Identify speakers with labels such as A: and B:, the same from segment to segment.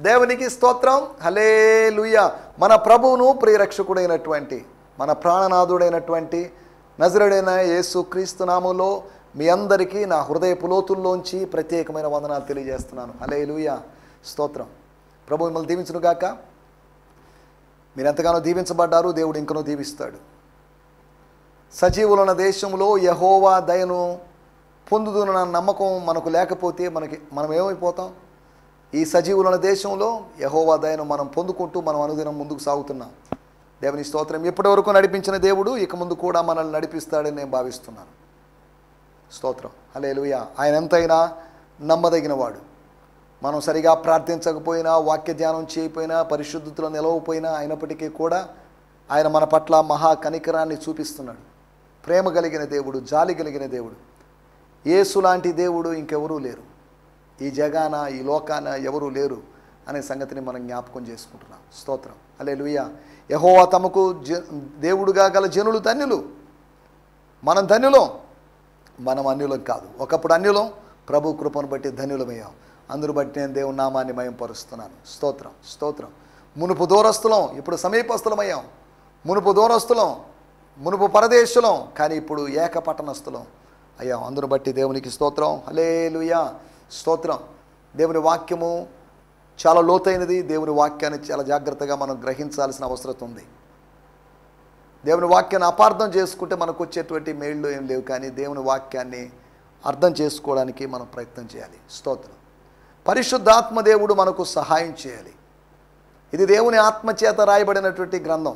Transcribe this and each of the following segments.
A: దేవునికి స్తోత్రం. హల్లెలూయా. మన ప్రభువును ప్రియరక్షకుడైనటువంటి మన ప్రాణనాథుడైనటువంటి నజరుడైన యేసు క్రీస్తు నామములో మీ అందరికీ నా హృదయపు లోతుల్లోంచి ప్రత్యేకమైన వందనాలు తెలియజేస్తున్నాను. హల్లెలూయా. స్తోత్రం. ప్రభు మిమ్మల్ని దీవించును గాక. మీరు ఎంతగానో దీవించబడ్డారు. దేవుడు ఇంకనూ దీవిస్తాడు. సజీవులున్న దేశంలో యెహోవా దయను పొందుతున్న నమ్మకం మనకు లేకపోతే మనం ఏమైపోతాం? ఈ సజీవులున్న దేశంలో యెహోవా దయను మనం పొందుకుంటూ మనం అనుదినం ముందుకు సాగుతున్నాం. దేవుని స్తోత్రం. ఇప్పటి వరకు నడిపించిన దేవుడు ఇక ముందు కూడా మనల్ని నడిపిస్తాడని నేను భావిస్తున్నాను. స్తోత్రం. హల్లెలూయా. ఆయన ఎంతైనా నమ్మదగినవాడు. మనం సరిగా ప్రార్థించకపోయినా, వాక్య ధ్యానం చేయకపోయినా, పరిశుద్ధతలో నిలవకపోయినా అయినప్పటికీ కూడా ఆయన మన పట్ల మహా కనికరాన్ని చూపిస్తున్నాడు. ప్రేమ కలిగిన దేవుడు, జాలి కలిగిన దేవుడు. యేసు లాంటి దేవుడు ఇంకెవరూ లేరు. ఈ జగాన, ఈ లోకాన ఎవరూ లేరు అనే సంగతిని మనం జ్ఞాపకం చేసుకుంటున్నాం. స్తోత్రం. హల్లెలూయా. యెహోవా తమకు దేవుడుగా గల జనులు ధన్యులు. మనం ధన్యులం, మనం అన్యులం కాదు. ఒకప్పుడు అన్యులం, ప్రభు కృపను బట్టి ధన్యులమయ్యాం. అందును బట్టి నేను దేవుని నామాన్ని మహింపరుస్తున్నాను. స్తోత్రం, స్తోత్రం. మునుపు దూరస్తులం, ఇప్పుడు సమీపస్తులమయ్యాం. మునుపు దూరస్తులం, మునుపు పరదేశులం, కానీ ఇప్పుడు ఏకపట్టణస్థులం అయ్యాం. అందును బట్టి దేవునికి స్తోత్రం. హల్లెలూయా. స్తోత్రం. దేవుని వాక్యము చాలా లోతైనది. దేవుని వాక్యాన్ని చాలా జాగ్రత్తగా మనం గ్రహించాల్సిన అవసరం ఉంది. దేవుని వాక్యాన్ని అపార్థం చేసుకుంటే మనకు వచ్చేటువంటి మేళ్ళు ఏం లేవు, కానీ దేవుని వాక్యాన్ని అర్థం చేసుకోవడానికి మనం ప్రయత్నం చేయాలి. స్తోత్రం. పరిశుద్ధాత్మ దేవుడు మనకు సహాయం చేయాలి. ఇది దేవుని ఆత్మ చేత రాయబడినటువంటి గ్రంథం,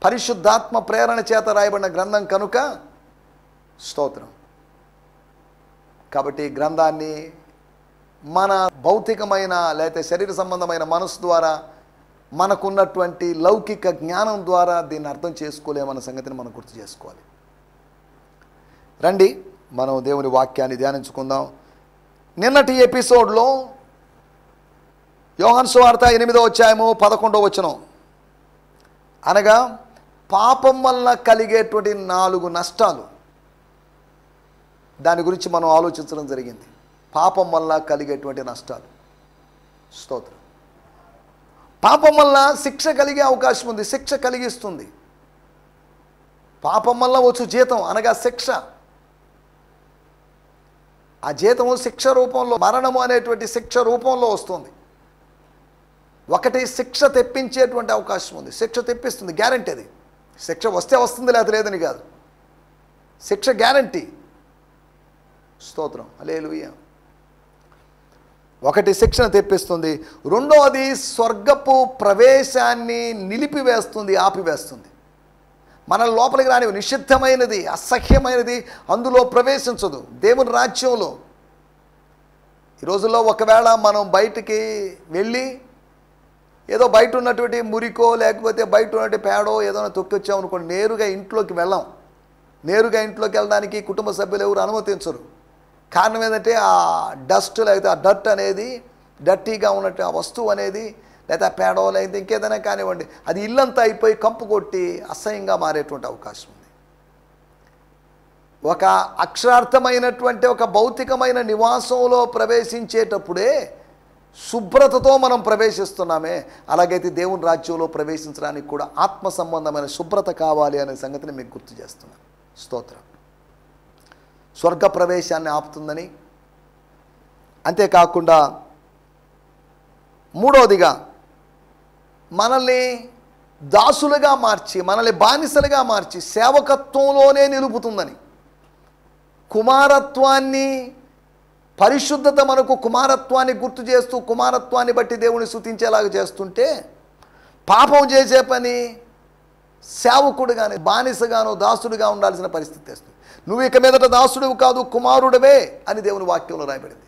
A: పరిశుద్ధాత్మ ప్రేరణ చేత రాయబడిన గ్రంథం కనుక స్తోత్రం. కాబట్టి ఈ గ్రంథాన్ని మన భౌతికమైన లేకపోతే శరీర సంబంధమైన మనసు ద్వారా, మనకున్నటువంటి లౌకిక జ్ఞానం ద్వారా దీన్ని అర్థం చేసుకోలేమన్న సంగతిని మనం గుర్తు చేసుకోవాలి. రండి మనం దేవుని వాక్యాన్ని ధ్యానించుకుందాం. నిన్నటి ఎపిసోడ్లో యోహాను సువార్త 8వ అధ్యాయము 11వ వచనం, అనగా పాపం వల్ల కలిగేటువంటి 4 నష్టాలు, దాని గురించి మనం ఆలోచించడం జరిగింది. పాపం వల్ల కలిగేటువంటి నష్టాలు. స్తోత్రం. పాపం వల్ల శిక్ష కలిగే అవకాశం ఉంది. శిక్ష కలిగిస్తుంది. పాపం వల్ల వచ్చు జీతం అనగా శిక్ష. ఆ జీతము శిక్ష రూపంలో, మరణము అనేటువంటి శిక్ష రూపంలో వస్తుంది. ఒకటి శిక్ష తెప్పించేటువంటి అవకాశం ఉంది. శిక్ష తెప్పిస్తుంది, గ్యారంటీ. అది శిక్ష వస్తే వస్తుంది, లేదా లేదని కాదు. శిక్ష గ్యారంటీ. స్తోత్రం. హల్లెలూయా. ఒకటి శిక్షను తెప్పిస్తుంది, రెండవది స్వర్గపు ప్రవేశాన్ని నిలిపివేస్తుంది, ఆపివేస్తుంది. మన లోపలికి రానివి, నిషిద్ధమైనది, అసహ్యమైనది అందులో ప్రవేశించదు. దేవుని రాజ్యంలో ఈ రోజుల్లో ఒకవేళ మనం బయటికి వెళ్ళి ఏదో బయట ఉన్నటువంటి మురికో లేకపోతే బయట ఉన్నటువంటి పేడో ఏదైనా తొక్కొచ్చామనుకోండి, నేరుగా ఇంట్లోకి వెళ్ళాం. నేరుగా ఇంట్లోకి వెళ్ళడానికి కుటుంబ సభ్యులు ఎవరు అనుమతించరు. కారణం ఏంటంటే ఆ డస్ట్ లేకపోతే ఆ డర్ట్ అనేది, డర్టీగా ఉన్నట్టు ఆ వస్తువు అనేది, లేదా పేడో లేకపోతే ఇంకేదైనా కానివ్వండి, అది ఇల్లంతా అయిపోయి కంపు కొట్టి అసహ్యంగా మారేటువంటి అవకాశం ఉంది. ఒక అక్షరార్థమైనటువంటి ఒక భౌతికమైన నివాసంలో ప్రవేశించేటప్పుడే శుభ్రతతో మనం ప్రవేశిస్తున్నామే, అలాగైతే దేవుని రాజ్యంలో ప్రవేశించడానికి కూడా ఆత్మ సంబంధమైన శుభ్రత కావాలి అనే సంగతిని మీకు గుర్తు చేస్తున్నాను. స్తోత్రం. స్వర్గ ప్రవేశాన్ని ఆపుతుందని, అంతేకాకుండా మూడవదిగా మనల్ని దాసులుగా మార్చి, మనల్ని బానిసలుగా మార్చి సేవకత్వంలోనే నిలుపుతుందని, కుమారత్వాన్ని, పరిశుద్ధత మనకు కుమారత్వాన్ని గుర్తు చేస్తూ కుమారత్వాన్ని బట్టి దేవుని స్తుతించేలాగా చేస్తుంటే, పాపం చేసే పని సేవకుడుగానే, బానిసగానో దాసుడుగా ఉండాల్సిన పరిస్థితి తెస్తుంది. నువ్వు ఇక మీదట దాసుడువు కాదు, కుమారుడవే అని దేవుని వాక్యంలో రాయబడింది.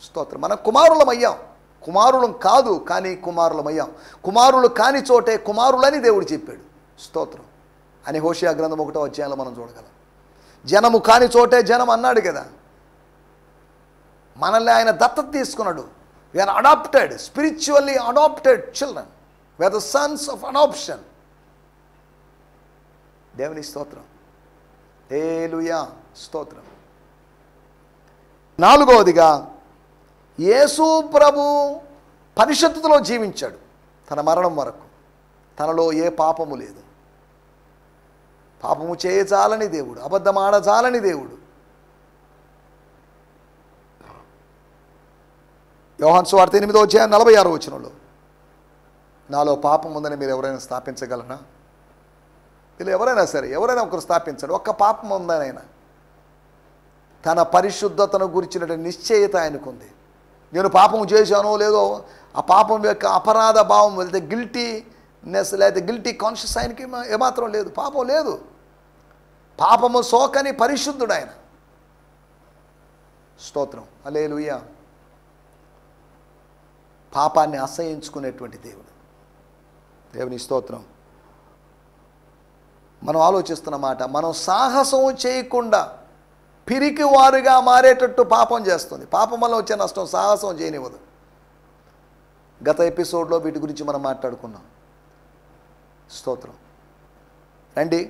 A: స్తోత్రం. మనం కుమారులమయ్యాం. కుమారులం కాదు, కానీ కుమారులమయ్యాం. కుమారులు కాని చోటే కుమారులని దేవుడు చెప్పాడు. స్తోత్రం అని హోషేయ గ్రంథం 1వ అధ్యాయంలో మనం చూడగలం. జనము కాని చోటే జనం అన్నాడు కదా. మనల్ని ఆయన దత్తత తీసుకున్నాడు. We are adopted, spiritually adopted children. We are the sons of adoption. దేవుని స్తోత్రం. హల్లెలూయా. స్తోత్రం. 4వదిగా యేసు ప్రభు పరిశుద్ధతలో జీవించాడు తన మరణం వరకు. తనలో ఏ పాపము లేదు. పాపము చేయజాలని దేవుడు, అబద్ధం ఆడజాలని దేవుడు. యోహాను సువార్త 8:46 నాలో పాపం ఉందని మీరు ఎవరైనా స్థాపించగలరా? వీళ్ళు ఎవరైనా సరే, ఎవరైనా ఒకరు స్థాపించండి. ఒక్క పాపం ఉందని ఆయన. తన పరిశుద్ధతను గురించిన నిశ్చయత ఆయనకుంది. నేను పాపం చేశానో లేదో ఆ పాపం యొక్క అపరాధ భావం వెళ్తే గిల్టీనెస్ లేదా గిల్టీ కాన్షియస్ ఆయనకి ఏమాత్రం లేదు. పాపం లేదు. పాపము సోకని పరిశుద్ధుడు ఆయన. స్తోత్రం, హల్లెలూయా. పాపాన్ని అసహించుకునేటువంటి దేవుడు. దేవుని స్తోత్రం. మనం ఆలోచిస్తున్న మాట, మనం సాహసం చేయకుండా పిరికి వారుగా మారేటట్టు పాపం చేస్తుంది. పాపం వల్ల వచ్చే నష్టం సాహసం చేయనివ్వదు. గత ఎపిసోడ్లో వీటి గురించి మనం మాట్లాడుకున్నాం. స్తోత్రం. రండి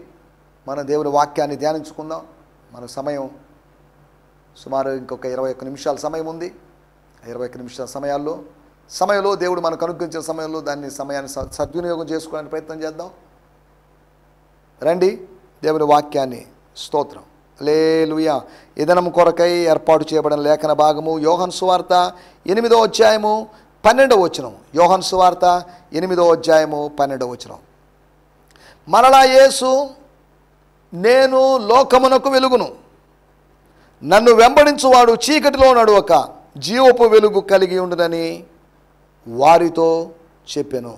A: మన దేవుని వాక్యాన్ని ధ్యానించుకుందాం. మన సమయం సుమారు ఇంకొక 21 నిమిషాల సమయం ఉంది. 21 నిమిషాల సమయంలో దేవుడు మనకు అనుగ్రహించిన సమయంలో సమయాన్ని సద్వినియోగం చేసుకోవడానికి ప్రయత్నం చేద్దాం. రండి దేవుని వాక్యాన్ని. స్తోత్రం, హల్లెలూయా. ఈ దినం కొరకై ఏర్పాటు చేయబడిన లేఖన భాగము యోహాను సువార్త 8:12. యోహాను సువార్త 8:12. మరలా యేసు, నేను లోకమునకు వెలుగును, నన్ను వెంబడించువాడు చీకటిలో నడువక జీవపు వెలుగు కలిగి ఉండునని వారితో చెప్పెను.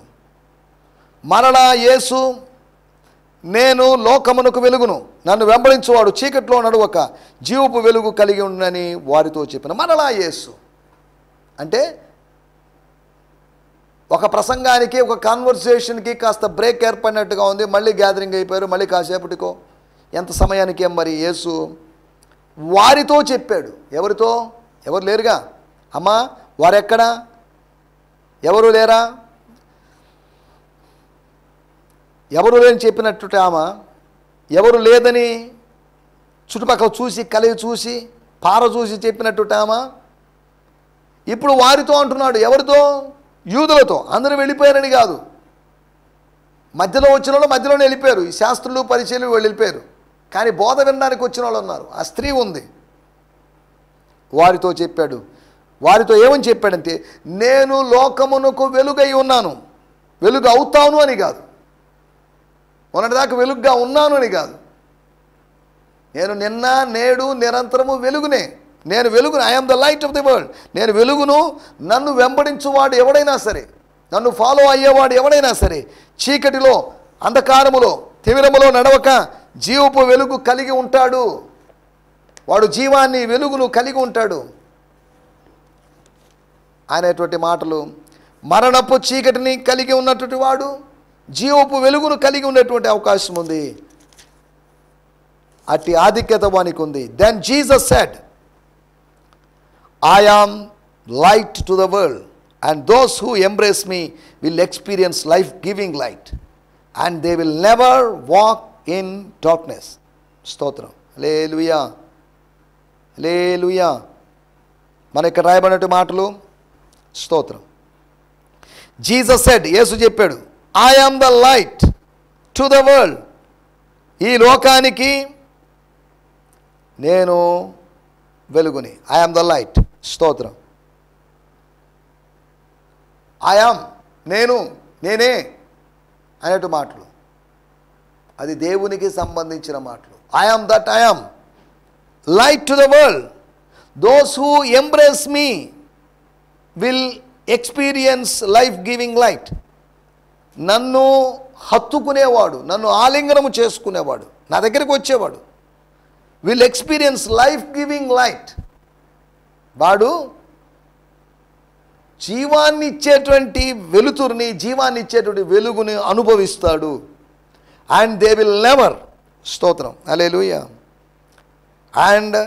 A: మరలా యేసు, నేను లోకమునకు వెలుగును, నన్ను వెంబడించువాడు చీకటిలో నడువక జీవపు వెలుగు కలిగి ఉండునని వారితో చెప్పెను. మరలా యేసు అంటే ఒక ప్రసంగానికి, ఒక కాన్వర్సేషన్కి కాస్త బ్రేక్ ఏర్పడినట్టుగా ఉంది. మళ్ళీ గ్యాదరింగ్ అయిపోయారు. మళ్ళీ కాసేపటికో ఎంత సమయానికి మరి యేసు వారితో చెప్పాడు. ఎవరితో? ఎవరు లేరుగా. అమ్మా వారెక్కడా? ఎవరు లేరా? ఎవరు లేని చెప్పినట్టు ఆమె ఎవరు లేదని చుట్టుపక్కల చూసి, కలిగి చూసి, పార చూసి చెప్పినట్టు ఆమె ఇప్పుడు వారితో అంటున్నాడు. ఎవరితో? యూదులతో. అందరూ వెళ్ళిపోయారని కాదు. మధ్యలో వచ్చిన వాళ్ళు మధ్యలోనే వెళ్ళిపోయారు. ఈ శాస్త్రులు పరిచయులు వెళ్ళిపోయారు. కానీ బోధ వినడానికి వచ్చిన వాళ్ళు ఉన్నారు. ఆ స్త్రీ ఉంది. వారితో చెప్పాడు. వారితో ఏమని చెప్పాడంటే, నేను లోకమునకు వెలుగై ఉన్నాను. వెలుగు అవుతాను అని కాదు. మొన్నటిదాకా వెలుగుగా ఉన్నాను అని కాదు. నేను నిన్న నేడు నిరంతరము వెలుగునే. నేను వెలుగును. I'm the light of the world. నేను వెలుగును. నన్ను వెంబడించువాడు ఎవడైనా సరే, నన్ను ఫాలో అయ్యేవాడు ఎవడైనా సరే చీకటిలో, అంధకారములో, తిమిరములో నడవక జీవపు వెలుగు కలిగి ఉంటాడు. వాడు జీవాన్ని, వెలుగును కలిగి ఉంటాడు అనేటువంటి మాటలు. మరణపు చీకటిని కలిగి ఉన్నటువంటి వాడు జీవపు వెలుగును కలిగి ఉండేటువంటి అవకాశం ఉంది. అట్టి ఆధిక్యత వానికి ఉంది. Then Jesus said, I am light to the world, and those who embrace me will experience life-giving light, and they will never walk in darkness. స్తోత్రం, హల్లెలూయా, హల్లెలూయా. మన ఇక్కడ రాయబడినటువంటి మాటలు. స్తోత్రం. జీసస్ సెడ్, యేసు చెప్పాడు, I am the light to the world. ఈ లోకానికి నేను వెలుగుని. I am the light. స్తోత్రం. ఐఆమ్, నేను, నేనే అనేటు మాటలు. అది దేవునికి సంబంధించిన మాటలు. I am that I am light to the world. Those who embrace me will experience life giving light. నన్ను హత్తుకునేవాడు, నన్ను ఆలింగనము చేసుకునేవాడు, నా దగ్గరికి వచ్చేవాడు, will experience life giving light. వాడు జీవాన్ని ఇచ్చేటువంటి వెలుతురుని, జీవాన్ని ఇచ్చేటువంటి వెలుగుని అనుభవిస్తాడు. అండ్ దే విల్ నెవర్, స్తోత్రం, hallelujah, and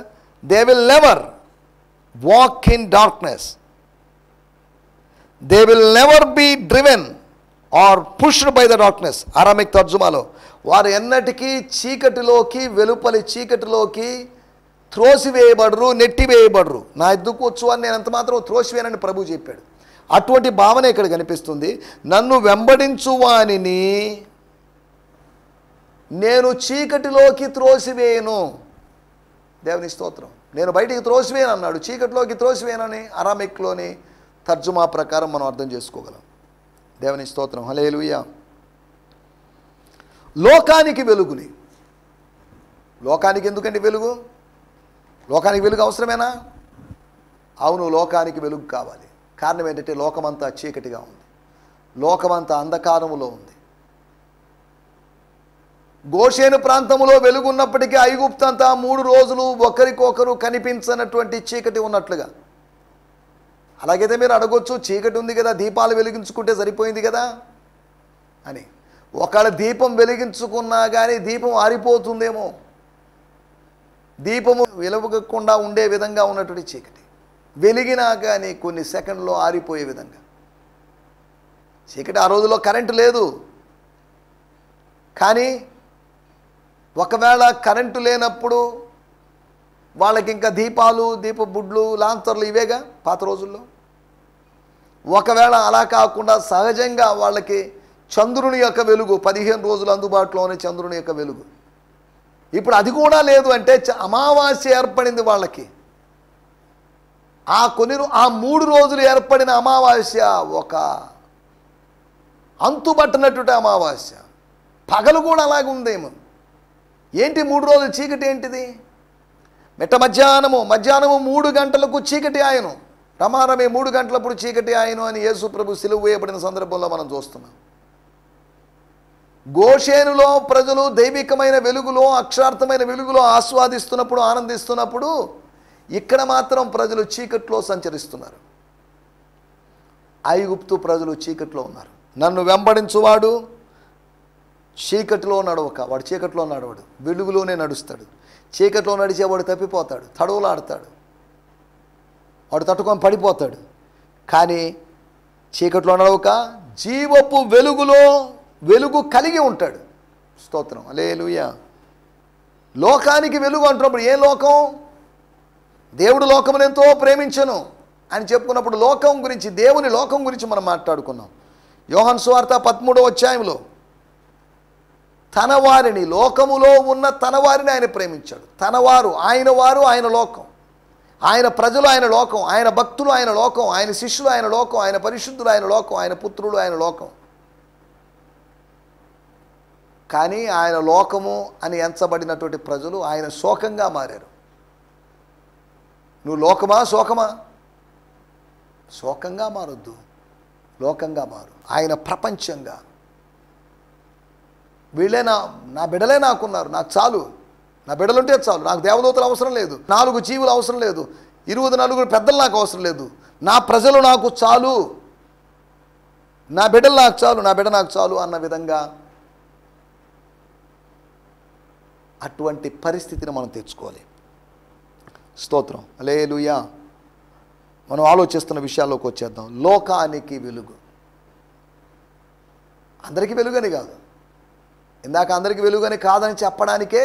A: they will never walk in darkness. They will never be driven or pushed by the darkness. Aramaic తర్జుమాలో వారు ఎన్నటికీ చీకటిలోకి, వెలుపలి చీకటిలోకి త్రోసివేయబడరు, నెట్టివేయబడరు. నా ఎద్దుకు వచ్చు అని నేను ఎంత మాత్రం త్రోసివేయనని ప్రభు చెప్పాడు. అటువంటి భావన ఇక్కడ కనిపిస్తుంది. నన్ను వెంబడించు వానిని నేను చీకటిలోకి త్రోసివేయను. దేవుని స్తోత్రం. నేను బయటికి త్రోసివేయను అన్నాడు, చీకటిలోకి త్రోసివేయనని అరామిక్లోని తర్జుమా ప్రకారం మనం అర్థం చేసుకోగలం. దేవుని స్తోత్రం. హల్లెలూయా. లోకానికి వెలుగుని. లోకానికి ఎందుకండి వెలుగు? లోకానికి వెలుగు అవసరమేనా? అవును, లోకానికి వెలుగు కావాలి. కారణం ఏంటంటే లోకమంతా చీకటిగా ఉంది, లోకమంతా అంధకారములో ఉంది. గోషేను ప్రాంతంలో వెలుగున్నప్పటికీ ఐగుప్తు అంతా 3 రోజులు ఒకరికొకరు కనిపించనటువంటి చీకటి ఉన్నట్లుగా. అలాగైతే మీరు అడగొచ్చు, చీకటి ఉంది కదా, దీపాలు వెలిగించుకుంటే సరిపోయింది కదా అని. ఒకవేళ దీపం వెలిగించుకున్నా కానీ దీపం ఆరిపోతుందేమో. దీపము వెలుగకుండా ఉండే విధంగా ఉన్నటువంటి చీకటి, వెలిగినా కానీ కొన్ని సెకండ్లో ఆరిపోయే విధంగా చీకటి. ఆ రోజుల్లో కరెంటు లేదు, కానీ ఒకవేళ కరెంటు లేనప్పుడు వాళ్ళకి ఇంకా దీపాలు, దీపబుడ్లు, లాంతర్లు ఇవేగా పాత రోజుల్లో. ఒకవేళ అలా కాకుండా సహజంగా వాళ్ళకి చంద్రుని యొక్క వెలుగు 15 రోజులు అందుబాటులోనే చంద్రుని యొక్క వెలుగు. ఇప్పుడు అది కూడా లేదు అంటే అమావాస్య ఏర్పడింది వాళ్ళకి. ఆ 3 రోజులు ఏర్పడిన అమావాస్య ఒక అంతుబట్టనటువంటి అమావాస్య. పగలు కూడా అలాగే ఉందేమో. ఏంటి 3 రోజులు చీకటి ఏంటిది? మధ్యాహ్నము 3 గంటలకు చీకటి ఆయను, రమారమే 3 గంటలప్పుడు చీకటి ఆయను అని యేసు ప్రభు సిలువ వేయబడిన సందర్భంలో మనం చూస్తున్నాం. గోషేనులో ప్రజలు దైవికమైన వెలుగులో, అక్షరార్థమైన వెలుగులో ఆస్వాదిస్తున్నప్పుడు, ఆనందిస్తున్నప్పుడు, ఇక్కడ మాత్రం ప్రజలు చీకట్లో సంచరిస్తున్నారు. ఐగుప్తు ప్రజలు చీకట్లో ఉన్నారు. నన్ను వెంబడించువాడు చీకటిలో నడవక, వాడు చీకట్లో నడవడు, వెలుగులోనే నడుస్తాడు. చీకట్లో నడిచేవాడు తప్పిపోతాడు, తడవులాడతాడు, వాడు తట్టుకొని పడిపోతాడు. కానీ చీకట్లో నడవక జీవపు వెలుగులో వెలుగు కలిగి ఉంటాడు. స్తోత్రం. హల్లెలూయా. లోకానికి వెలుగు అంటున్నప్పుడు ఏ లోకం? దేవుడు లోకమును ఎంతో ప్రేమించను అని చెప్పుకున్నప్పుడు లోకం గురించి, దేవుని లోకం గురించి మనం మాట్లాడుకున్నాం. యోహాను సువార్త 13వ అధ్యాయంలో తన వారిని, లోకములో ఉన్న తన వారిని ఆయన ప్రేమించాడు. తన వారు, ఆయన లోకం, ఆయన ప్రజలు ఆయన లోకం, ఆయన భక్తులు ఆయన లోకం, ఆయన శిష్యులు ఆయన లోకం, ఆయన పరిశుద్ధులు ఆయన లోకం, ఆయన పుత్రులు ఆయన లోకం. కానీ ఆయన లోకము అని ఎంచబడినటువంటి ప్రజలు ఆయన శోకంగా మారారు. నువ్వు లోకమా శోకమా? శోకంగా మారొద్దు, లోకంగా మారు. ఆయన ప్రపంచంగా. వీళ్ళే నా బిడ్డలే నాకున్నారు, నాకు చాలు, నా బిడ్డలుంటే చాలు, నాకు దేవదూతలు అవసరం లేదు, 4 జీవులు అవసరం లేదు, 24 పెద్దలు నాకు అవసరం లేదు, నా ప్రజలు నాకు చాలు, నా బిడ్డలు నాకు చాలు, నా బిడ్డ నాకు చాలు అన్న విధంగా అటువంటి పరిస్థితిని మనం తెచ్చుకోవాలి. స్తోత్రం. హల్లెలూయా. మనం ఆలోచిస్తున్న విషయాల్లోకి వచ్చేద్దాం. లోకానికి వెలుగు. అందరికీ వెలుగని కాదు, ఇందాక అందరికీ వెలుగని కాదని చెప్పడానికే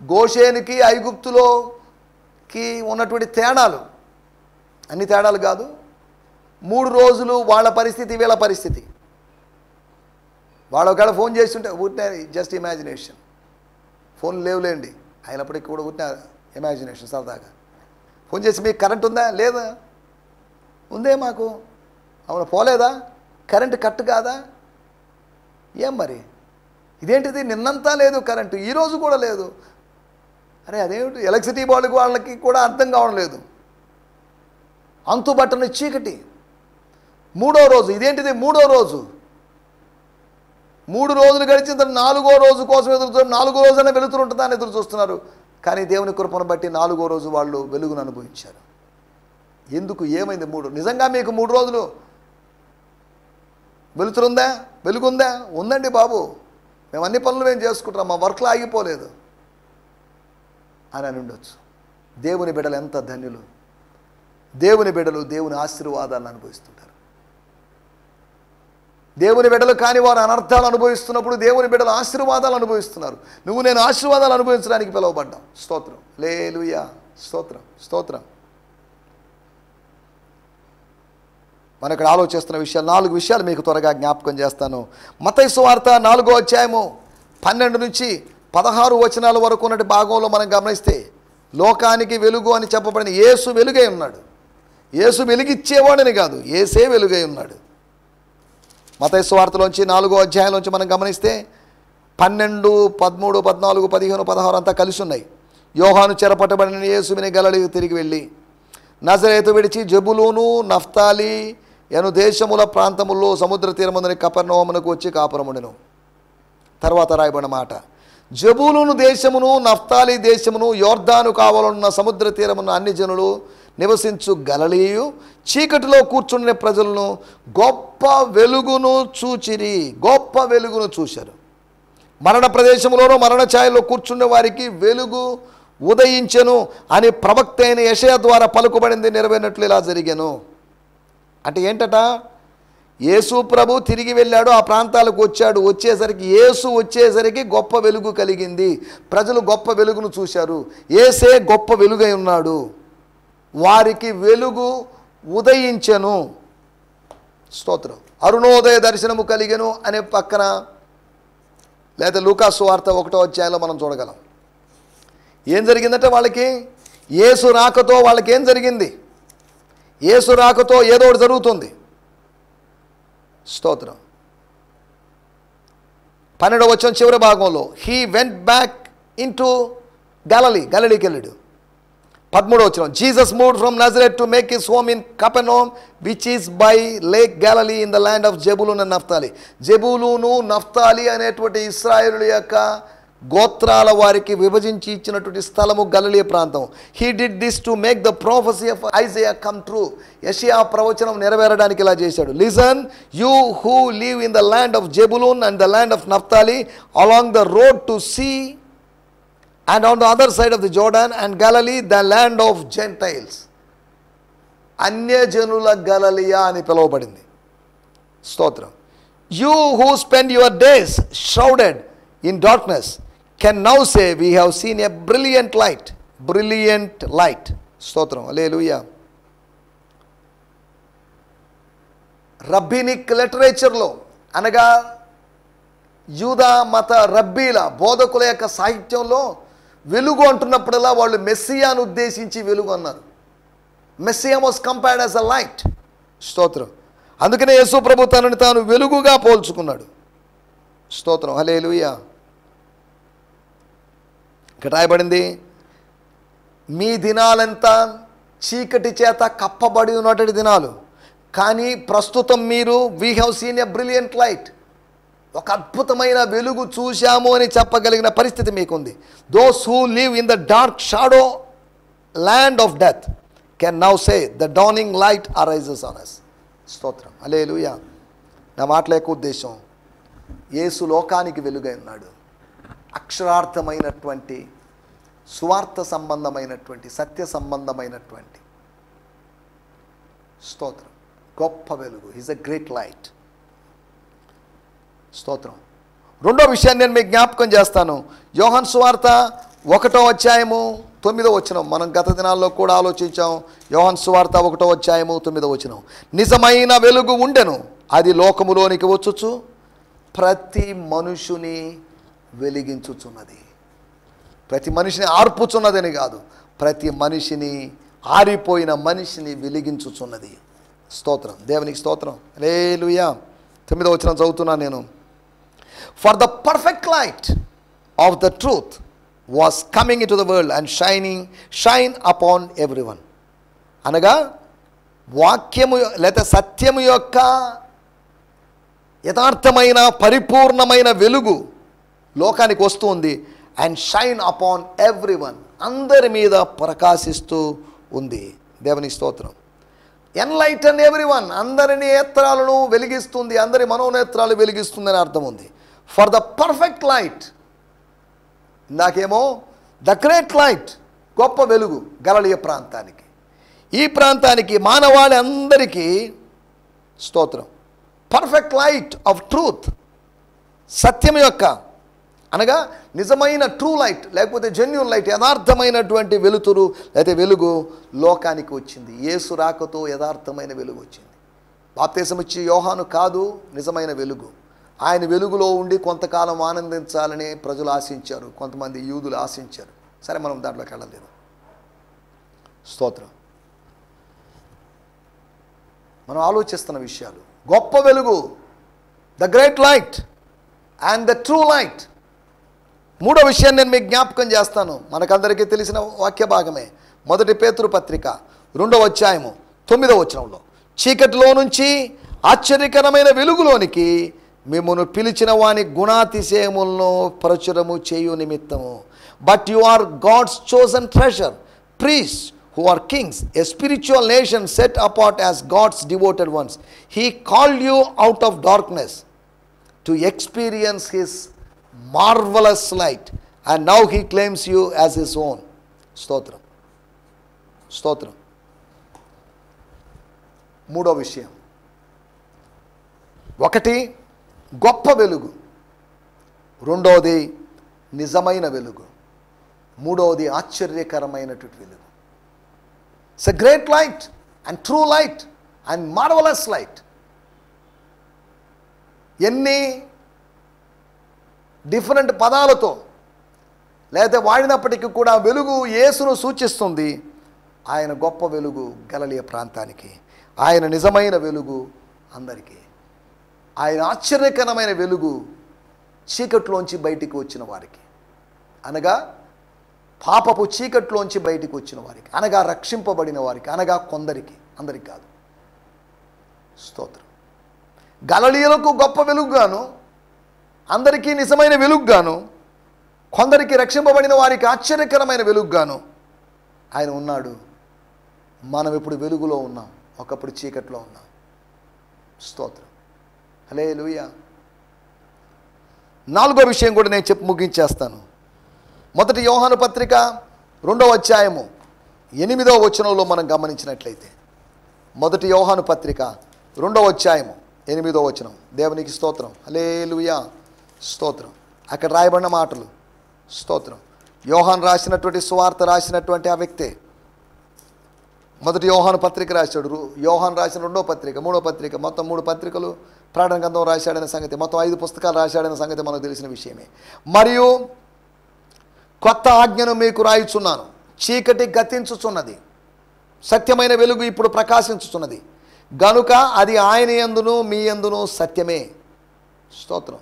A: గోషేనుకి ఐగుప్తులోకి ఉన్నటువంటి తేడాలు, అన్ని తేడాలు కాదు. 3 రోజులు వాళ్ళ పరిస్థితి, వీళ్ళ పరిస్థితి. వాళ్ళు ఒకవేళ ఫోన్ చేస్తుంటే ఊరినే జస్ట్ ఇమాజినేషన్, ఫోన్ లేవులేండి, అయినప్పటికీ కూడా ఊరినే ఇమాజినేషన్, సరదాగా ఫోన్ చేసి మీకు కరెంట్ ఉందా? లేదా? ఉందే మాకు. అవును, పోలేదా? కరెంటు కట్ కాదా? ఏం మరి ఇదేంటిది? నిన్నంతా లేదు కరెంటు, ఈరోజు కూడా లేదు. అరే అదేమిటి? ఎలక్ట్రిసిటీ బోర్డుకి వాళ్ళకి కూడా అర్థం కావడం లేదు. అంతుబట్టని చీకటి. 3వ రోజు ఇదేంటిది? 3వ రోజు. 3 రోజులు గడిచిన తర్వాత 4వ రోజు కోసం ఎదురుచూస్తున్నారు. 4వ రోజైనా వెలుతురు ఉంటుందని ఎదురు చూస్తున్నారు. కానీ దేవుని కృపను బట్టి 4వ రోజు వాళ్ళు వెలుగును అనుభవించారు. ఎందుకు? ఏమైంది? నిజంగా మీకు 3 రోజులు వెలుతురుందా? వెలుగుందా? ఉందండి బాబు, మేము అన్ని పనులు మేము చేసుకుంటున్నాం, మా వర్క్లో ఆగిపోలేదు అని ఉండొచ్చు. దేవుని బిడ్డలు ఎంత ధన్యులు! దేవుని బిడ్డలు దేవుని ఆశీర్వాదాలను అనుభవిస్తుంటారు. దేవుని బిడ్డలు కాని వారు అనర్థాలు అనుభవిస్తున్నప్పుడు దేవుని బిడ్డలు ఆశీర్వాదాలు అనుభవిస్తున్నారు. నువ్వు నేను ఆశీర్వాదాలు అనుభవించడానికి పిలువబడ్డాం. స్తోత్రం. హల్లెలూయా. స్తోత్రం, స్తోత్రం. మనం ఇక్కడ ఆలోచిస్తున్న విషయాలు 4 విషయాలు మీకు త్వరగా జ్ఞాపకం చేస్తాను. మత్తయి సువార్త 4వ అధ్యాయము 12 నుంచి 16 వచనాల వరకు ఉన్నటి భాగంలో మనం గమనిస్తే లోకానికి వెలుగు అని చెప్పబడిన యేసు వెలుగై ఉన్నాడు. యేసు వెలుగిచ్చేవాడని కాదు, యేసే వెలుగై ఉన్నాడు. మత్తయి సువార్తలోంచి 4వ అధ్యాయంలోంచి మనం గమనిస్తే 12, 13, 14, 15, 16 అంతా కలిసి ఉన్నాయి. యోహాను చెరపట్టబడిన యేసుని గలిలయకు తిరిగి వెళ్ళి నజరేతు విడిచి జెబులూను నఫ్తాలి అను దేశముల ప్రాంతముల్లో సముద్ర తీరముందని కపెర్నహూమునకు వచ్చి కాపురముండెను. తర్వాత రాయబడిన మాట, జెబూలూను దేశమును నఫ్తాలి దేశమును యోర్దాను కావలన్న సముద్ర తీరమున అన్ని జనులు నివసించు గలిలయు చీకటిలో కూర్చుండే ప్రజలను గొప్ప వెలుగును చూచిరి. గొప్ప వెలుగును చూశారు. మరణ ప్రదేశంలోనూ మరణ ఛాయలో కూర్చుండే వారికి వెలుగు ఉదయించెను అని ప్రవక్త అయిన యెషయా ద్వారా పలుకుబడింది నెరవేరినట్లు ఇలా జరిగాను. అంటే ఏంటట, యేసు ప్రభు తిరిగి వెళ్ళాడు, ఆ ప్రాంతాలకు వచ్చాడు. యేసు వచ్చేసరికి గొప్ప వెలుగు కలిగింది. ప్రజలు గొప్ప వెలుగును చూశారు. యేసే గొప్ప వెలుగై ఉన్నాడు. వారికి వెలుగు ఉదయించెను. స్తోత్రం. అరుణోదయ దర్శనము కలిగెను అనే పక్కన లేదా లూకా సువార్త 1వ అధ్యాయంలో మనం చూడగలం. ఏం జరిగిందంటే వాళ్ళకి యేసు రాకతో వాళ్ళకి ఏం జరిగింది? యేసు రాకతో ఏదో ఒకటి జరుగుతుంది. స్తోత్రం. 12వ వచనం చివరి భాగంలో హీ వెంట్ బ్యాక్ ఇంటూ గలిలీకి వెళ్ళాడు. 13వ వచనం Jesus moved from Nazareth to make his home in Capernaum which is by lake Galilee in the land of Zebulun and Naphtali. జెబూలూను నఫ్తాలి అనేటువంటి ఇశ్రాయేలుల యొక్క గోత్రాల వారికి విభజించి ఇచ్చినటువంటి స్థలము గలిలయ ప్రాంతం. He did this to make the prophecy of Isaiah come true. యెషయా ప్రవచనం నెరవేరడానికి ఇలా చేశాడు. Listen you who live in the land of Zebulun and the land of Naphtali along the road to sea and on the other side of the Jordan and Galilee the land of Gentiles. అన్యజనుల గలిలయ అని పిలువబడింది. స్తోత్రం. You who spend your days shrouded in darkness can now say we have seen a brilliant light. Brilliant light. స్తోత్రం. హల్లెలూయా. Rabbinic లిటరేచర్లో అనగా యూదా మత రబ్బీల బోధకుల యొక్క సాహిత్యంలో వెలుగు అంటున్నప్పుడల్లా వాళ్ళు మెస్సియాను ఉద్దేశించి వెలుగు అన్నారు. Messiah was compared as a light. స్తోత్రం. అందుకనే యేసు ప్రభు తనని తాను వెలుగుగా పోల్చుకున్నాడు. స్తోత్రం. హల్లెలూయా. ఇక్కడ రాయబడింది, మీ దినాలంతా చీకటి చేత కప్పబడి ఉన్నటువంటి దినాలు, కానీ ప్రస్తుతం మీరు we have seen a brilliant light, ఒక అద్భుతమైన వెలుగు చూశాము అని చెప్పగలిగిన పరిస్థితి మీకుంది. Those who live in the dark shadow land of death can now say the dawning light arises on us. స్తోత్రం. హల్లెలూయా. నా మాటల యొక్క ఉద్దేశం, యేసు లోకానికి వెలుగై ఉన్నాడు. అక్షరార్థమైనటువంటి సువార్త సంబంధమైనటువంటి సత్య సంబంధమైనటువంటి స్తోత్రం గొప్ప వెలుగు. Is a great light. స్తోత్రం. రెండో విషయాన్ని నేను మీకు జ్ఞాపకం చేస్తాను. యోహాను సువార్త 1వ అధ్యాయము 9వ వచనం. మనం గత దినాల్లో కూడా ఆలోచించాం. యోహాను సువార్త 1వ అధ్యాయము 9వ వచనం. నిజమైన వెలుగు ఉండెను, అది లోకములోనికి వచ్చుచు ప్రతి మనుషుని వెలిగించుచున్నది. ప్రతి మనిషిని ఆర్పుచున్నదని కాదు, ప్రతి మనిషిని, ఆరిపోయిన మనిషిని వెలిగించుచున్నది. స్తోత్రం. దేవునికి స్తోత్రం. హల్లెలూయా. 9వ వచనం చదువుతున్నాను నేను. For the perfect light of the truth was coming in to the world and shine upon everyone. అనగా వాక్యము లేదా సత్యము యొక్క యథార్థమైన పరిపూర్ణమైన వెలుగు లోకానికి వస్తుంది. అండ్ షైన్ అపాన్ ఎవ్రీవన్, అందరి మీద ప్రకాశిస్తూ ఉంది. దేవుని స్తోత్రం. ఎన్లైటన్ ఎవ్రీవన్, అందరి నేత్రాలను వెలిగిస్తుంది, అందరి మనోనేత్రాలు వెలిగిస్తుందని అర్థం ఉంది. ఫర్ ద పర్ఫెక్ట్ లైట్, ఇందాకేమో ద గ్రేట్ లైట్, గొప్ప వెలుగు గలిలయ ప్రాంతానికి, ఈ ప్రాంతానికి, మానవాళి అందరికీ స్తోత్రం. పర్ఫెక్ట్ లైట్ ఆఫ్ ట్రూత్, సత్యం యొక్క అనగా నిజమైన ట్రూ లైట్ లేకపోతే జెన్యూన్ లైట్, యథార్థమైనటువంటి వెలుతురు లేకపోతే వెలుగు లోకానికి వచ్చింది. యేసు రాకతో యథార్థమైన వెలుగు వచ్చింది. బాప్తిసం ఇచ్చి యోహాను కాదు నిజమైన వెలుగు. ఆయన వెలుగులో ఉండి కొంతకాలం ఆనందించాలని ప్రజలు ఆశించారు, కొంతమంది యూదులు ఆశించారు. సరే, మనం దాంట్లోకి వెళ్ళలేదు. స్తోత్రం. మనం ఆలోచిస్తున్న విషయాలు, గొప్ప వెలుగు, the great light and the true light. మూడో విషయాన్ని నేను మీకు జ్ఞాపకం చేస్తాను, మనకందరికీ తెలిసిన వాక్య భాగమే. 1 పేతురు పత్రిక 2వ అధ్యాయము 9వ వచనంలో, చీకటిలో నుంచి ఆశ్చర్యకరమైన వెలుగులోనికి మిమ్మును పిలిచిన వాని గుణాతిశయములను ప్రచురము చేయు నిమిత్తము. But you are God's chosen treasure, priest who are kings, a spiritual nation set apart as God's devoted ones. He called you out of darkness to experience his marvelous light, and now he claims you as his own. స్తోత్రం, స్తోత్రం. మూడో విషయం, ఒకటి గొప్ప వెలుగు, రెండవది నిజమైన వెలుగు, మూడవది ఆశ్చర్యకరమైనటువంటి వెలుగు. It's a great light and true light and marvelous light. ఎన్ని డిఫరెంట్ పదాలతో లేదా వాడినప్పటికీ కూడా వెలుగు యేసును సూచిస్తుంది. ఆయన గొప్ప వెలుగు గలిలయ ప్రాంతానికి, ఆయన నిజమైన వెలుగు అందరికీ, ఆయన ఆశ్చర్యకరమైన వెలుగు చీకట్లోంచి బయటికి వచ్చిన వారికి, అనగా పాపపు చీకట్లోంచి బయటికి వచ్చిన వారికి, అనగా రక్షింపబడిన వారికి, అనగా కొందరికి, అందరికి కాదు. స్తోత్రం. గలిలయలకు గొప్ప వెలుగుగాను, అందరికీ నిజమైన వెలుగుగాను, కొందరికి రక్షింపబడిన వారికి ఆశ్చర్యకరమైన వెలుగుగాను ఆయన ఉన్నాడు. మనం ఇప్పుడు వెలుగులో ఉన్నాం, ఒకప్పుడు చీకట్లో ఉన్నాం. స్తోత్రం, హల్లెలూయా. నాలుగో విషయం కూడా నేను చెప్పి ముగించేస్తాను. 1 యోహాను పత్రిక 2వ అధ్యాయము 8వ వచనంలో మనం గమనించినట్లయితే, 1 యోహాను పత్రిక 2వ అధ్యాయము 8వ వచనం, దేవునికి స్తోత్రం, హల్లెలూయా, స్తోత్రం. అక్కడ రాయబడిన మాటలు, స్తోత్రం. యోహాను రాసినటువంటి సువార్త రాసినటువంటి ఆ వ్యక్తే 1 యోహాను పత్రిక రాశాడు. యోహాను రాసిన 2వ పత్రిక, 3వ పత్రిక, మొత్తం 3 పత్రికలు, ప్రకటన గ్రంథం రాశాడనే సంగతి, మొత్తం 5 పుస్తకాలు రాశాడనే సంగతి మనకు తెలిసిన విషయమే. మరియు కొత్త ఆజ్ఞను మీకు రాయిచున్నాను, చీకటి గతించుచున్నది, సత్యమైన వెలుగు ఇప్పుడు ప్రకాశించుచున్నది గనుక అది ఆయన యందును మీ యందును సత్యమే. స్తోత్రం.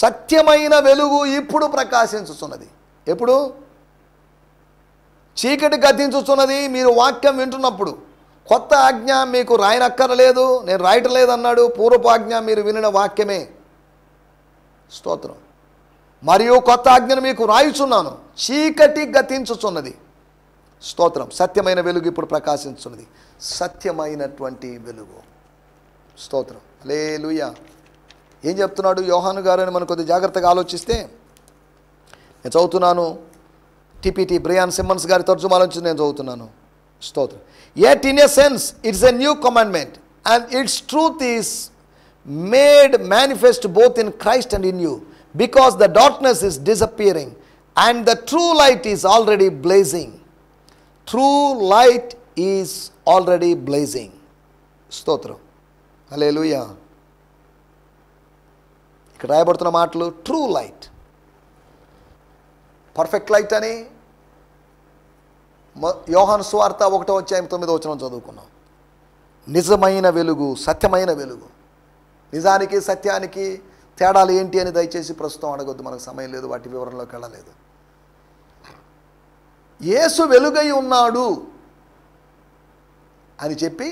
A: సత్యమైన వెలుగు ఇప్పుడు ప్రకాశించుచున్నది. ఎప్పుడు? చీకటి గతించుచున్నది. మీరు వాక్యం వింటున్నప్పుడు కొత్త ఆజ్ఞ మీకు రాయనక్కర్లేదు, నేను రాయటం లేదన్నాడు. పూర్వపు ఆజ్ఞ మీరు వినిన వాక్యమే. స్తోత్రం. మరియు కొత్త ఆజ్ఞను మీకు రాయుచున్నాను, చీకటి గతించుచున్నది. స్తోత్రం. సత్యమైన వెలుగు ఇప్పుడు ప్రకాశించున్నది, సత్యమైనటువంటి వెలుగు. స్తోత్రం, హల్లెలూయా. ఏం చెప్తున్నాడు యోహాను గారు అని మనం కొద్దిగా జాగ్రత్తగా ఆలోచిస్తే, నేను చదువుతున్నాను, టిపిటి బ్రయాన్ సిమ్మన్స్ గారి తర్జుమాలోంచి నేను చదువుతున్నాను. స్తోత్రం. Yet in a sense it is a new commandment and its truth is made manifest both in Christ and in you, because the darkness is disappearing and the true light is already blazing. True light is already blazing. స్తోత్రం, హల్లెలూయా. ఇక్కడ రాయబడుతున్న మాటలు true light, perfect light అని యోహాను సువార్త 1వ అధ్యాయం 9వ వచనం చదువుకున్నాం. నిజమైన వెలుగు, సత్యమైన వెలుగు. నిజానికి సత్యానికి తేడాలు ఏంటి అని దయచేసి ప్రస్తుతం అడగొద్దు, మనకు సమయం లేదు, వాటి వివరంలోకి వెళ్ళలేదు. యేసు వెలుగై ఉన్నాడు అని చెప్పి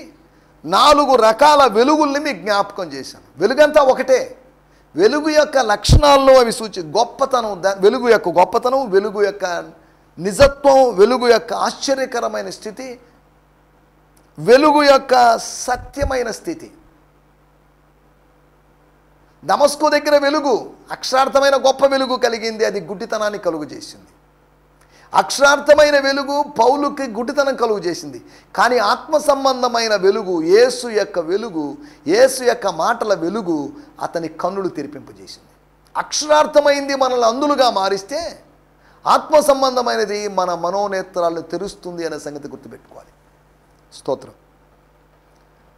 A: 4 రకాల వెలుగుల్ని మీకు జ్ఞాపకం చేశాను. వెలుగంతా ఒకటే. వెలుగు యొక్క లక్షణాల్లో అవి గొప్పతనం, వెలుగు యొక్క గొప్పతనం, వెలుగు యొక్క నిజత్వం, వెలుగు యొక్క ఆశ్చర్యకరమైన స్థితి, వెలుగు యొక్క సత్యమైన స్థితి. దమస్కు దగ్గర వెలుగు అక్షరార్థమైన గొప్ప వెలుగు కలిగింది, అది గుడ్డితనాన్ని కలుగు చేసింది. అక్షరార్థమైన వెలుగు పౌలుకి గుడ్డితనం కలుగు చేసింది. కానీ ఆత్మ సంబంధమైన వెలుగు, యేసు యొక్క వెలుగు, యేసు యొక్క మాటల వెలుగు అతని కన్నులు తెరిపింపజేసింది. అక్షరార్థమైంది మనల్ని అందులుగా మారిస్తే, ఆత్మ సంబంధమైనది మన మనోనేత్రాలను తెరుస్తుంది అనే సంగతి గుర్తుపెట్టుకోవాలి. స్తోత్రం.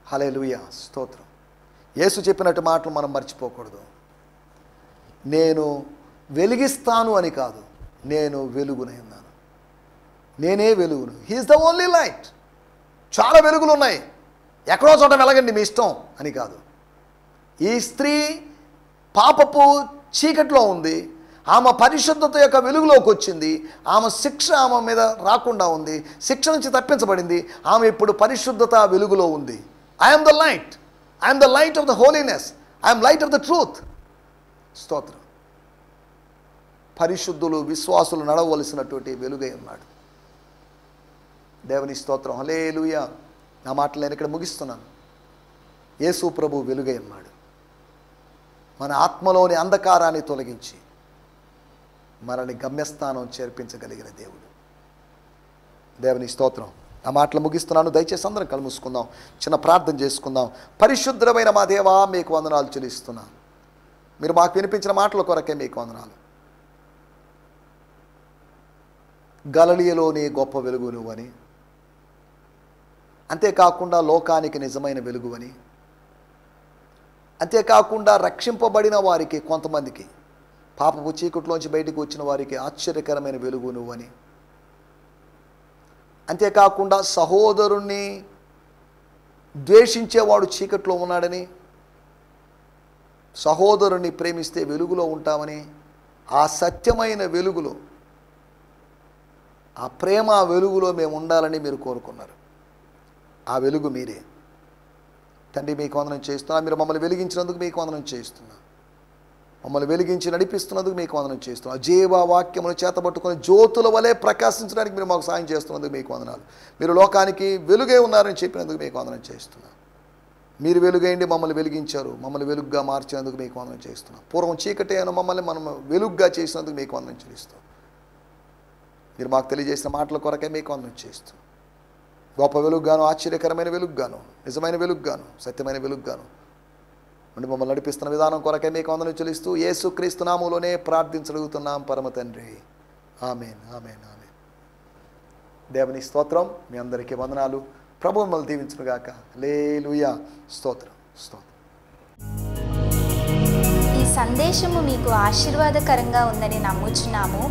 A: హల్లెలూయా, స్తోత్రం. యేసు చెప్పినట్టు మాటలు మనం మర్చిపోకూడదు. నేను వెలిగిస్తాను అని కాదు, నేను వెలుగునై ఉన్నాను, నేనే వెలుగును. He is the only light. చాలా వెలుగులు ఉన్నాయి, ఎక్కడో చోట వెలగండి మీ ఇష్టం అని కాదు. ఈ స్త్రీ పాపపు చీకట్లో ఉంది, ఆమె పరిశుద్ధత యొక్క వెలుగులోకి వచ్చింది. ఆమె శిక్ష ఆమె మీద రాకుండా ఉంది, శిక్ష నుంచి తప్పించబడింది. ఆమె ఇప్పుడు పరిశుద్ధత వెలుగులో ఉంది. I'm the light, I'm the light of the holiness, I'm light of the truth. స్తోత్రం. పరిశుద్ధులు విశ్వాసులు నడవలసినటువంటి వెలుగై ఉన్నాడు. దేవుని స్తోత్రం. హల్లెలూయా. నా మాటలు నేను ఇక్కడ ముగిస్తున్నాను. యేసు ప్రభు వెలుగై ఉన్నాడు. మన ఆత్మలోని అంధకారాన్ని తొలగించి మనల్ని గమ్యస్థానం చేర్పించగలిగిన దేవుడు. దేవుని స్తోత్రం. ఆ మాటలు ముగిస్తున్నాను. దయచేసి అందరం కళ్ళు మూసుకుందాం, చిన్న ప్రార్థన చేసుకుందాం. పరిశుద్ధమైన మా దేవా, మీకు వందనాలు చెల్లిస్తున్నాను. మీరు మాకు వినిపించిన మాటల కొరకే మీకు వందనాలు. గలిలయలోని గొప్ప వెలుగు నువ్వని, అంతేకాకుండా లోకానికి నిజమైన వెలుగువని, అంతేకాకుండా రక్షింపబడిన వారికి, కొంతమందికి పాపపు చీకట్లోంచి బయటికి వచ్చిన వారికి ఆశ్చర్యకరమైన వెలుగు నువ్వని, అంతేకాకుండా సహోదరుణ్ణి ద్వేషించేవాడు చీకట్లో ఉన్నాడని, సహోదరుణ్ణి ప్రేమిస్తే వెలుగులో ఉంటామని, ఆ సత్యమైన వెలుగులో, ఆ ప్రేమ వెలుగులో మేము ఉండాలని మీరు కోరుకున్నారు. ఆ వెలుగు మీరే తండ్రి. మీకు వందనం చేస్తున్నా. మీరు మమ్మల్ని వెలిగించినందుకు మీకు వందనం చేస్తున్నా. మమ్మల్ని వెలిగించి నడిపిస్తున్నందుకు మీకు వందనం చేస్తున్నా. జీవ వాక్యమును చేతబట్టుకొని జ్యోతుల వలె ప్రకాశించడానికి మీరు మాకు సాయం చేస్తున్నందుకు మీకు వందనాలు. మీరు లోకానికి వెలుగే ఉన్నారని చెప్పినందుకు మీకు వందనం చేస్తున్నా. మీరు వెలుగైండి మమ్మల్ని వెలిగించారు, మమ్మల్ని వెలుగుగా మార్చినందుకు మీకు వందనం చేస్తున్నాం. పూర్వం చీకటి అయిన మమ్మల్ని మనం వెలుగుగా చేసినందుకు మీకు వందనం చెల్లిస్తాం. మీరు మాకు తెలియజేసిన మాటల కొరకే మీకు వందనం చేస్తాం. గొప్ప వెలుగుగాను, ఆశ్చర్యకరమైన వెలుగుగాను, నిజమైన వెలుగుగాను, సత్యమైన వెలుగుగాను ఉండి మమ్మల్ని నడిపిస్తున్న విధానం కొరకే మీకు వందనం చెల్లిస్తూ యేసుక్రీస్తు నామములోనే ప్రార్థించగలుగుతున్నాం పరమ తండ్రి. ఆమేన్, ఆమేన్, ఆమేన్. దేవుని స్తోత్రం. మీ అందరికీ వందనాలు. ప్రభు మిమ్మల్ని దీవించునుగాక. హల్లెలూయా. స్తోత్రం, స్తోత్రం.
B: ఈ సందేశము మీకు ఆశీర్వాదకరంగా ఉందని నమ్ముచున్నాము.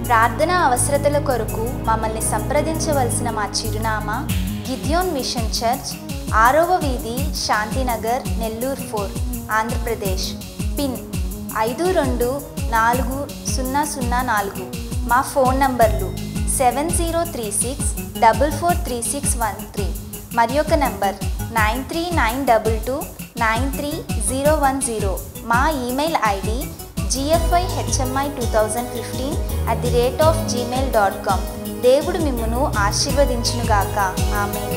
B: ప్రార్థనా అవసరతల కొరకు మమ్మల్ని సంప్రదించవలసిన మా చిరునామా గిద్యోన్ మిషన్ చర్చ్, 6వ వీధి, శాంతినగర్, నెల్లూరు 4, ఆంధ్రప్రదేశ్. పిన్ 524004. మా ఫోన్ నంబర్లు 7036443613 మరి ఒక నంబర్ 9392293010. మా ఈమెయిల్ ఐడి gfihmi2015@gmail.com. దేవుడు మిమ్మును ఆశీర్వదించునుగాక. ఆమేన్.